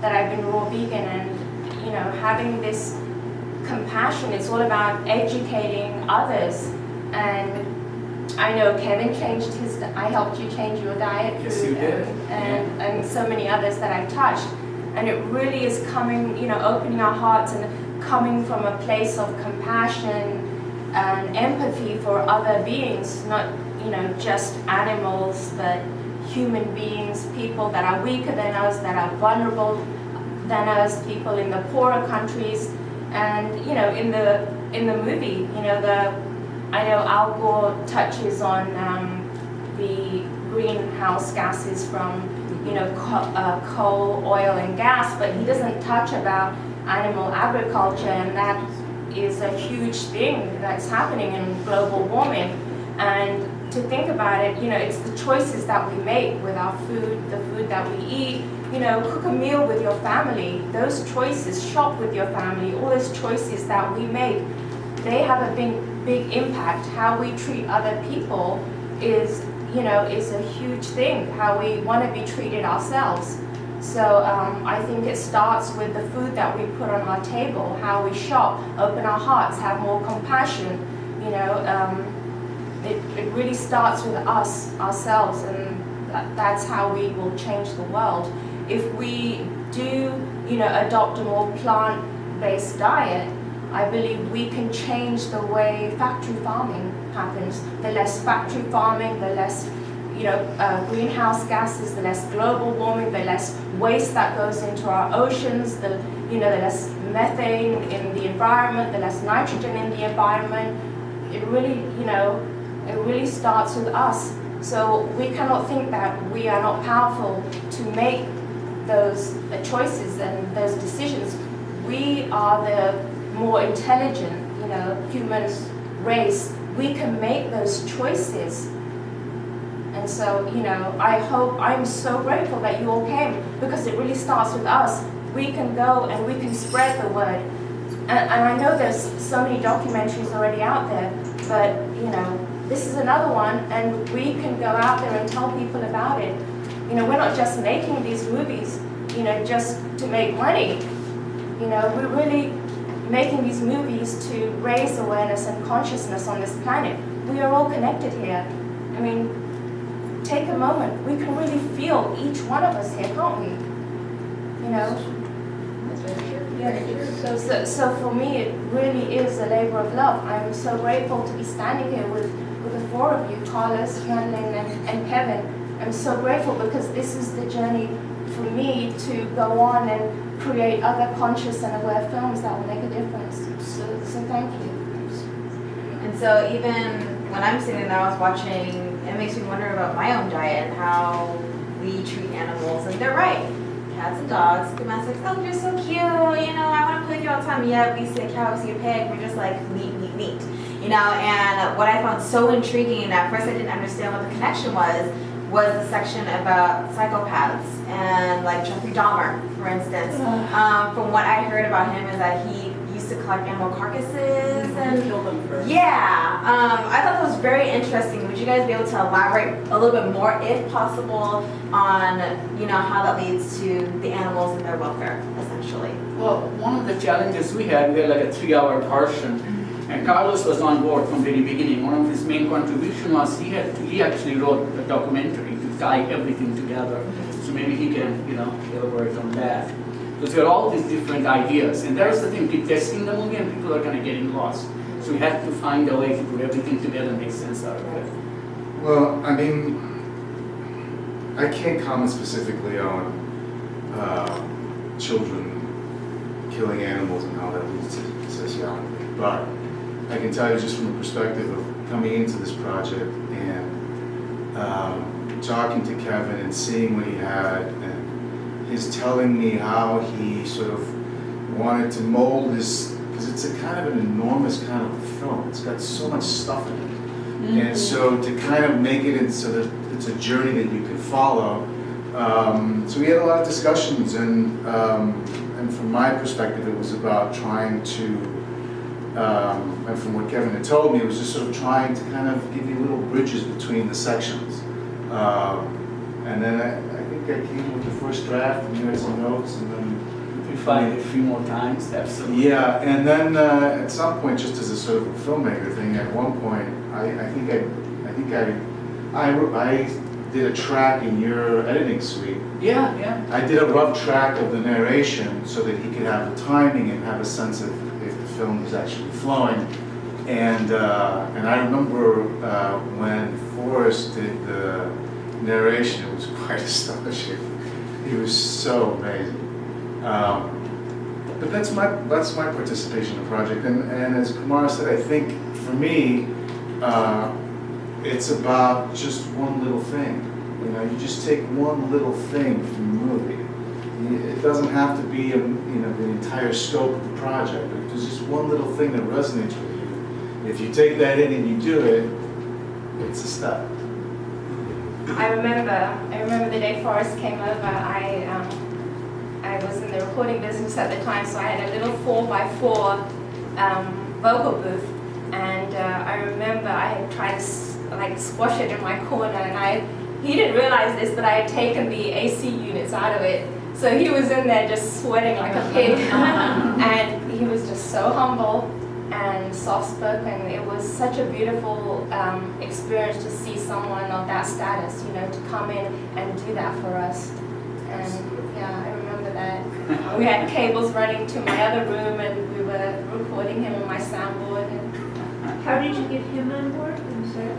that I've been raw vegan, and having this compassion. It's all about educating others. And I know Kevin changed his. I helped you change your diet. Yes, you did. And so many others that I've touched. And it really is coming, opening our hearts and coming from a place of compassion and empathy for other beings, not just animals, but human beings, people that are weaker than us, that are vulnerable than us, people in the poorer countries. And in the movie, I know Al Gore touches on the greenhouse gases from coal, oil, and gas, but he doesn't touch about animal agriculture, and that is a huge thing that's happening in global warming. And to think about it, it's the choices that we make with our food, the food that we eat. Cook a meal with your family. Those choices, shop with your family. All those choices that we make, they have a big impact. How we treat other people is a huge thing. How we want to be treated ourselves. So I think it starts with the food that we put on our table, how we shop, open our hearts, have more compassion. It really starts with us, ourselves, and that's how we will change the world. If we do, adopt a more plant-based diet, I believe we can change the way factory farming happens. The less factory farming, the less greenhouse gases, the less global warming, the less waste that goes into our oceans, the less methane in the environment, the less nitrogen in the environment. It really starts with us. So we cannot think that we are not powerful to make those choices and those decisions. We are the more intelligent, human race. We can make those choices. And so, I'm so grateful that you all came, because it really starts with us. We can go and we can spread the word. And I know there's so many documentaries already out there, but, this is another one, and we can go out there and tell people about it. We're not just making these movies, just to make money. We're really making these movies to raise awareness and consciousness on this planet. We are all connected here. I mean, take a moment. We can really feel each one of us here, can't we? So for me, it really is a labor of love. I'm so grateful to be standing here with the four of you, Carlos, Hyunlin, and Kevin. I'm so grateful because this is the journey for me to go on and create other conscious and aware films that will make a difference. So thank you. And so even when I'm sitting there, I was watching, it makes me wonder about my own diet and how we treat animals. And they're right. Cats and dogs, domestics, oh, you're so cute, I want to play with you all the time. Yeah, we see a cow, we see a pig, we're just like meat. And what I found so intriguing, and at first I didn't understand what the connection was the section about psychopaths and like Jeffrey Dahmer, for instance. From what I heard about him is that he used to collect animal carcasses and kill them first. Yeah, I thought that was very interesting. Would you guys be able to elaborate a little bit more, if possible, on how that leads to the animals and their welfare, essentially? Well, one of the challenges we had like a 3-hour portion, and Carlos was on board from the very beginning. One of his main contributions was he actually wrote a documentary to tie everything together. So maybe he can, elaborate on that. Because there are all these different ideas, and there's the thing, keep testing the movie and people are kind of getting lost. So we have to find a way to put everything together and make sense out of it. Well, I mean, I can't comment specifically on children killing animals and how that leads to sociology, but I can tell you just from the perspective of coming into this project and talking to Kevin and seeing what he had, and his telling me how he sort of wanted to mold this, because it's a kind of an enormous kind of film. It's got so much stuff in it. Mm-hmm. And so to kind of make it into so that it's a journey that you can follow. So we had a lot of discussions, and from my perspective, it was about trying to, and from what Kevin had told me, it was just sort of trying to kind of give you little bridges between the sections. And then I think think I came with the first draft, and you had some notes, and then. Refine it a few more times, absolutely. Yeah, and then at some point, just as a sort of a filmmaker thing, at one point, I did a track in your editing suite. Yeah, yeah. I did a rough track of the narration so that he could have the timing and have a sense of if the film was actually flowing. And I remember when Forrest did the narration, it was quite astonishing. He was so amazing. But that's my participation in the project. And as Kumar said, I think for me, it's about just one little thing. You know, you just take one little thing from the movie. It doesn't have to be, the entire scope of the project. But if there's just one little thing that resonates with you, if you take that in and you do it, it's a step. I remember the day Forrest came over. I was in the recording business at the time, so I had a little 4x4 vocal booth, and I remember I had tried to squash it in my corner, and he didn't realize this, but I had taken the AC units out of it, so he was in there just sweating like a pig, and he was just so humble and soft-spoken. It was such a beautiful experience to see someone of that status, to come in and do that for us. And yeah, I remember that. We had cables running to my other room, and we were recording him on my soundboard. How did you get him on board? I'm sorry.